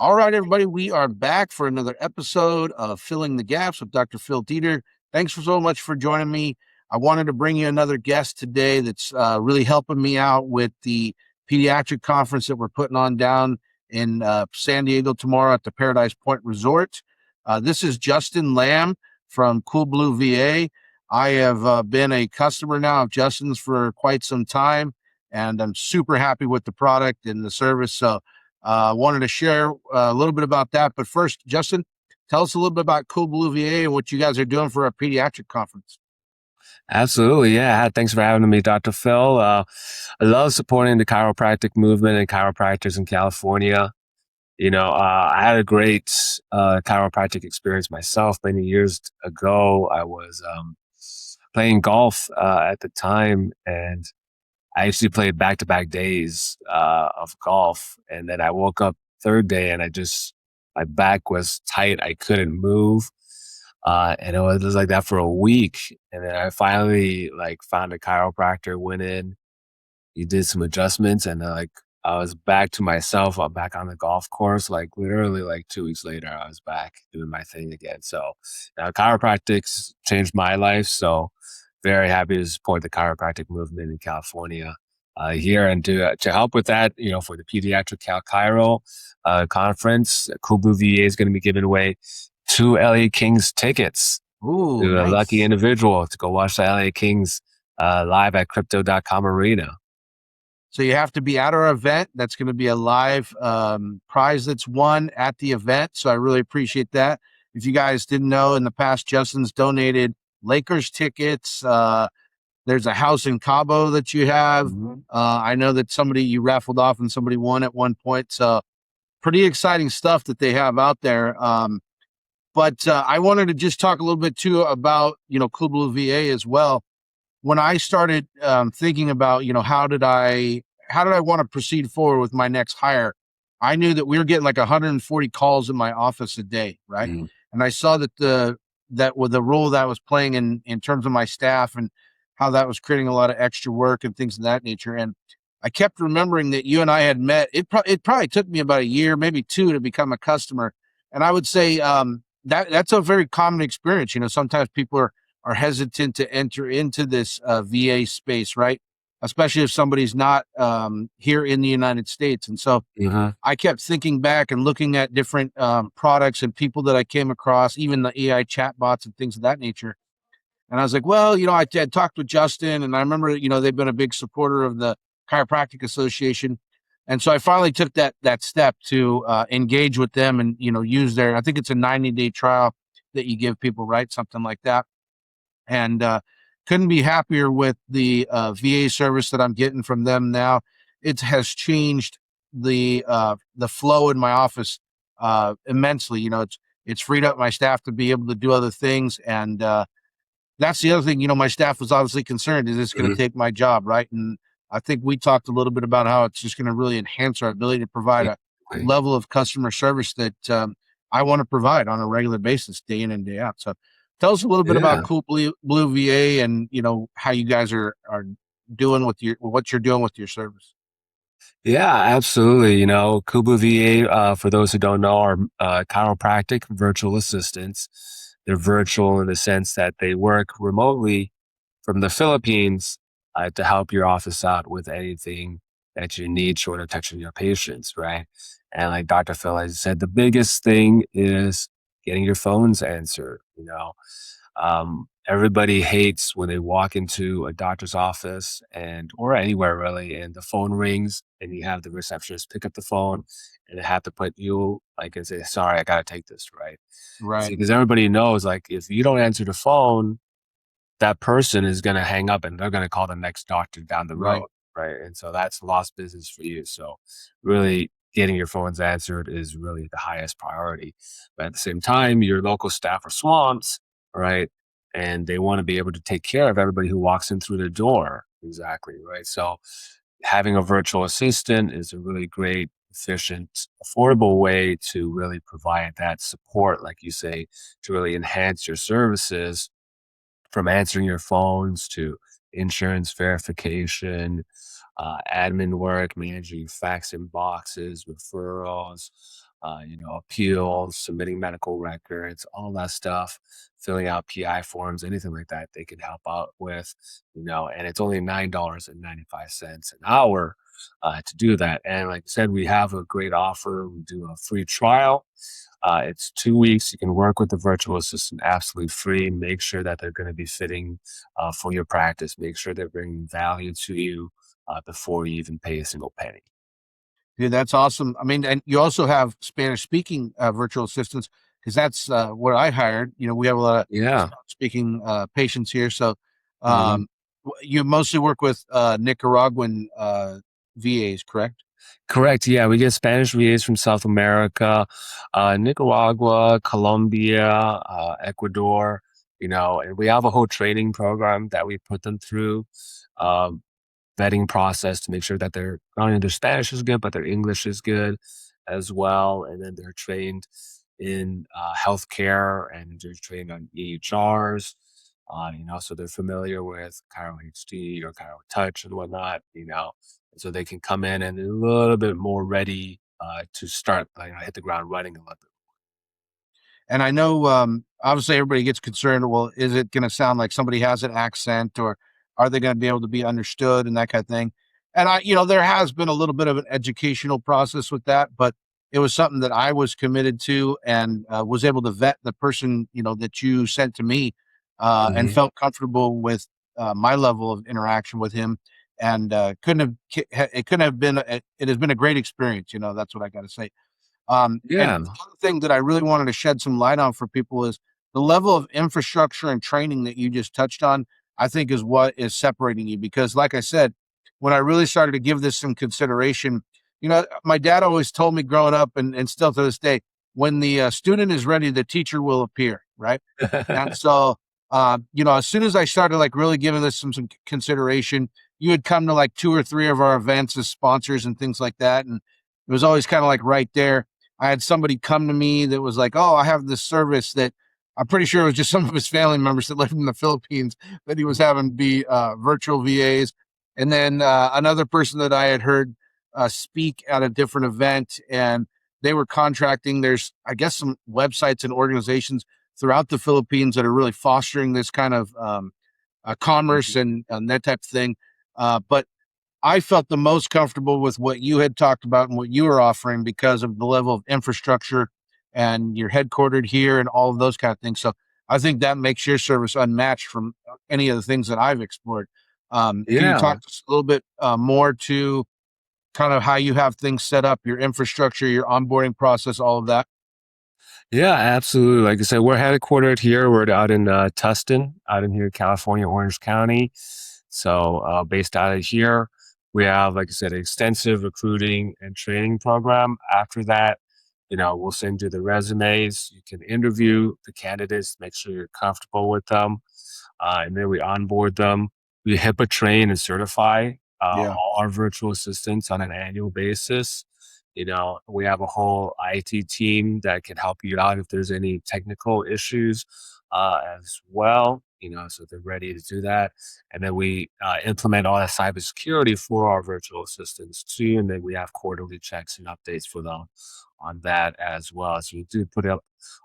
All right, everybody, we are back for another episode of Filling the Gaps with Dr. Phil Dieter. Thanks so much for joining me. I wanted to bring you another guest today that's really helping me out with the pediatric conference that we're putting on down in San Diego tomorrow at the Paradise Point Resort. This is Justin Lamb from Cool Blue VA. I have been a customer now of Justin's for quite some time, and I'm super happy with the product and the service. So wanted to share a little bit about that. But first, Justin, tell us a little bit about Cool Blue VA and what you guys are doing for our pediatric conference. Absolutely. Yeah. Thanks for having me, Dr. Phil. I love supporting the chiropractic movement and chiropractors in California. I had a great chiropractic experience myself many years ago. I was playing golf at the time, and I actually played back-to-back days of golf. And then I woke up third day and my back was tight. I couldn't move. And it was like that for a week. And then I finally found a chiropractor, went in, he did some adjustments, and I was back to myself. I'm back on the golf course. Like literally 2 weeks later, I was back doing my thing again. So now chiropractic's changed my life. So very happy to support the chiropractic movement in California here, and to help with that, for the Pediatric CalChiro conference, Kubu VA is going to be giving away 2 LA Kings tickets Ooh, to a lucky nice. individual to go watch the LA Kings live at Crypto.com Arena. So you have to be at our event. That's going to be a live prize that's won at the event. So I really appreciate that. If you guys didn't know, in the past, Justin's donated Lakers tickets. There's a house in Cabo that you have. Mhm. I know that somebody you raffled off and somebody won at one point. So pretty exciting stuff that they have out there. But I wanted to just talk a little bit too about, Cool Blue VA as well. When I started thinking about, how did I want to proceed forward with my next hire? I knew that we were getting like 140 calls in my office a day, right? Mhm. And I saw that with the role that was playing in terms of my staff and how that was creating a lot of extra work and things of that nature. And I kept remembering that you and I had met. It probably took me about a year, maybe two, to become a customer. And I would say that's a very common experience. Sometimes people are hesitant to enter into this VA space, right? Especially if somebody's not here in the United States. And so Mhm. I kept thinking back and looking at different products and people that I came across, even the AI chatbots and things of that nature. And I was like, well, I had talked with Justin, and I remember, they've been a big supporter of the Chiropractic Association. And so I finally took that step to engage with them and, use I think it's a 90-day trial that you give people, right? Something like that. And couldn't be happier with the VA service that I'm getting from them now. It has changed the flow in my office immensely. It's freed up my staff to be able to do other things, and that's the other thing. My staff was obviously concerned: is this going to Mhm. take my job, right? And I think we talked a little bit about how it's just going to really enhance our ability to provide a Exactly. level of customer service that I want to provide on a regular basis, day in and day out. So, tell us a little bit about Yeah. Cool Blue VA and how you guys are doing with what you're doing with your service. Yeah, absolutely. Kubu VA, for those who don't know, are chiropractic virtual assistants. They're virtual in the sense that they work remotely from the Philippines to help your office out with anything that you need short of touching your patients, right? And like Dr. Phil has said, the biggest thing is getting your phones answered. Everybody hates when they walk into a doctor's office or anywhere really, and the phone rings and you have the receptionist pick up the phone and they have to put you and say, sorry, I gotta take this, right? See, Right. because everybody knows if you don't answer the phone, that person is gonna hang up and they're gonna call the next doctor down the Right. road, right? And so that's lost business for you. So really getting your phones answered is really the highest priority. But at the same time, your local staff are swamps, right? And they want to be able to take care of everybody who walks in through the door. Exactly, right? So having a virtual assistant is a really great, efficient, affordable way to really provide that support, like you say, to really enhance your services from answering your phones to insurance verification, admin work, managing fax inboxes, referrals, appeals, submitting medical records, all that stuff, filling out PI forms, anything like that, they can help out with, and it's only $9.95 an hour to do that. And like I said, we have a great offer. We do a free trial. It's 2 weeks. You can work with the virtual assistant absolutely free. Make sure that they're going to be fitting for your practice. Make sure they're bringing value to you before you even pay a single penny. Dude, that's awesome. I mean, and you also have Spanish speaking virtual assistants because that's what I hired. We have a lot of Yeah. Spanish speaking patients here. So Mhm. you mostly work with Nicaraguan VAs, correct? Correct. Yeah, we get Spanish VAs from South America, Nicaragua, Colombia, Ecuador. And we have a whole training program that we put them through. Um, Vetting process to make sure that they're not only their Spanish is good, but their English is good as well. And then they're trained in healthcare and they're trained on EHRs. So they're familiar with Chiro HD or Chiro Touch and whatnot. So they can come in and a little bit more ready to start, hit the ground running a little bit. And I know, obviously, everybody gets concerned. Well, is it going to sound like somebody has an accent, or are they going to be able to be understood and that kind of thing? And there has been a little bit of an educational process with that, but it was something that I was committed to and was able to vet the person, that you sent to me, and Mhm. felt comfortable with my level of interaction with him. And it couldn't have been. It has been a great experience. That's what I got to say. And Yeah. the other thing that I really wanted to shed some light on for people is the level of infrastructure and training that you just touched on, I think is what is separating you. Because, like I said, when I really started to give this some consideration, my dad always told me growing up, and still to this day, when the student is ready, the teacher will appear, right? And so, as soon as I started like really giving this some consideration, you would come to like two or three of our events as sponsors and things like that. And it was always kind of like right there. I had somebody come to me that was like, "Oh, I have this service that I'm pretty sure it was just some of his family members that lived in the Philippines that he was having be virtual VAs." And then another person that I had heard speak at a different event, and they were contracting. There's, I guess, some websites and organizations throughout the Philippines that are really fostering this kind of commerce and that type of thing. But I felt the most comfortable with what you had talked about and what you were offering because of the level of infrastructure and you're headquartered here and all of those kind of things. So I think that makes your service unmatched from any of the things that I've explored. Can you Yeah. talk to us a little bit more to kind of how you have things set up, your infrastructure, your onboarding process, all of that? Yeah, absolutely. Like I said, we're headquartered here. We're out in Tustin, out in here, California, Orange County. So, based out of here, we have, like I said, an extensive recruiting and training program. After that, we'll send you the resumes. You can interview the candidates, make sure you're comfortable with them, and then we onboard them. We HIPAA train and certify Yeah, all our virtual assistants on an annual basis. We have a whole IT team that can help you out if there's any technical issues as well. So they're ready to do that. And then we implement all that cybersecurity for our virtual assistants too. And then we have quarterly checks and updates for them on that as well. So we do put up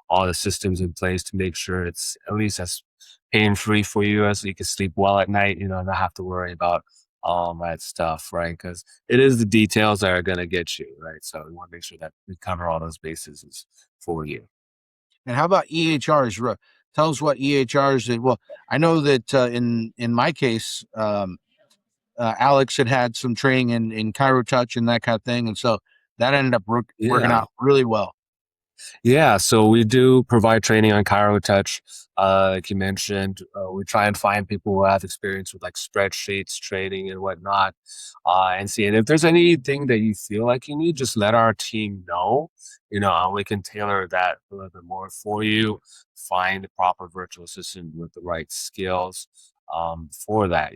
all the systems in place to make sure it's at least as pain free for you as you can sleep well at night, and not have to worry about all that stuff, right? Because it is the details that are going to get you, right? So we want to make sure that we cover all those bases for you. and how about EHRs? Tell us what EHRs. Well, I know that in my case, Alex had some training in Chiro Touch and that kind of thing, and so that ended up working Yeah. out really well. Yeah, so we do provide training on Chiro Touch. Like you mentioned, we try and find people who have experience with like spreadsheets, training, and whatnot, and see. And if there's anything that you feel like you need, just let our team know. And we can tailor that a little bit more for you. Find the proper virtual assistant with the right skills for that.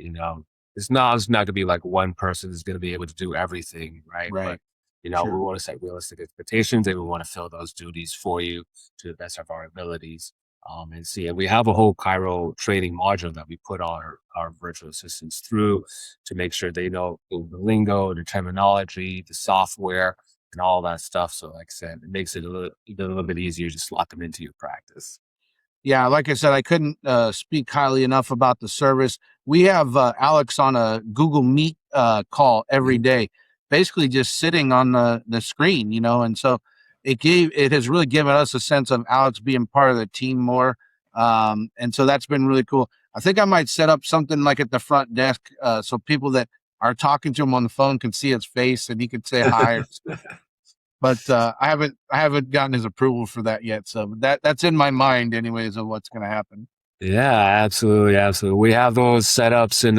It's not going to be like one person is going to be able to do everything, right? But Right. we Sure. want to set realistic expectations and we want to fill those duties for you to the best of our abilities. And see, and we have a whole Cairo training module that we put our virtual assistants through to make sure they know the lingo, the terminology, the software, and all that stuff. So like I said, it makes it a little bit easier to slot them into your practice. Yeah, like I said, I couldn't speak highly enough about the service. We have Alex on a Google Meet call every Mhm. day, basically just sitting on the screen, and so it has really given us a sense of Alex being part of the team more, and so that's been really cool. I think I might set up something like at the front desk, so people that are talking to him on the phone can see his face and he can say hi. But I haven't gotten his approval for that yet. So that's in my mind, anyways, of what's going to happen. Yeah, absolutely, absolutely. We have those setups in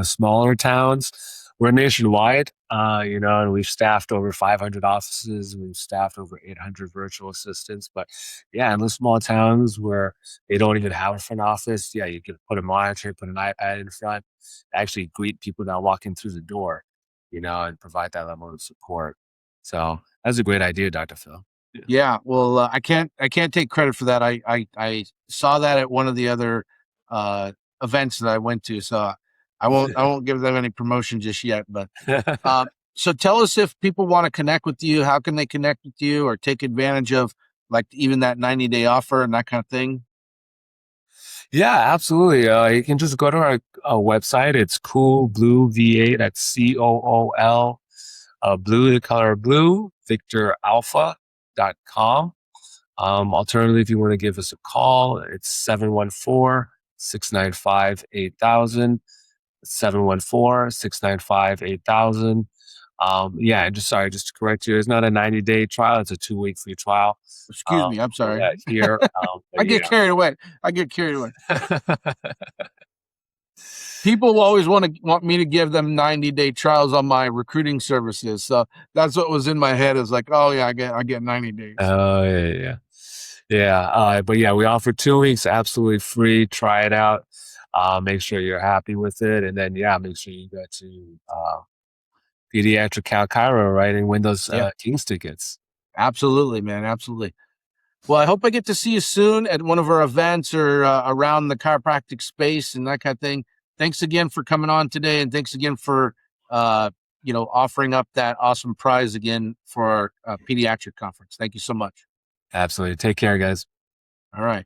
smaller towns. We're nationwide, and we've staffed over 500 offices. We've staffed over 800 virtual assistants. But yeah, in the small towns where they don't even have a front office, yeah, you can put a monitor, put an iPad in front, actually greet people that walk in through the door, and provide that level of support. So that's a great idea, Dr. Phil. Yeah. Well, I can't take credit for that. I saw that at one of the other uh, events that I went to. So I won't give them any promotion just yet. But so tell us, if people want to connect with you, how can they connect with you or take advantage of like even that 90-day offer and that kind of thing? Yeah, absolutely. You can just go to our website. It's Cool Blue VA. That's COOL. Blue, the color blue, Victor Alpha.com. Alternatively, if you want to give us a call, it's 714-695-8000. 714-695-8000. Yeah, and just to correct you, it's not a 90-day trial. It's a 2-week free trial. Excuse me. I'm sorry. Yeah, here. But I get yeah. carried away. I get carried away. People always want me to give them 90-day trials on my recruiting services. So that's what was in my head, is like, oh yeah, I get 90 days. Oh yeah, yeah, yeah. But yeah, we offer 2 weeks absolutely free. Try it out. Make sure you're happy with it, and then yeah, make sure you go to Pediatric CalChiro, right, and win those Yeah, Kings tickets. absolutely, man. Absolutely. Well, I hope I get to see you soon at one of our events or around the chiropractic space and that kind of thing. Thanks again for coming on today. And thanks again for, offering up that awesome prize again for our pediatric conference. Thank you so much. Absolutely. Take care, guys. All right.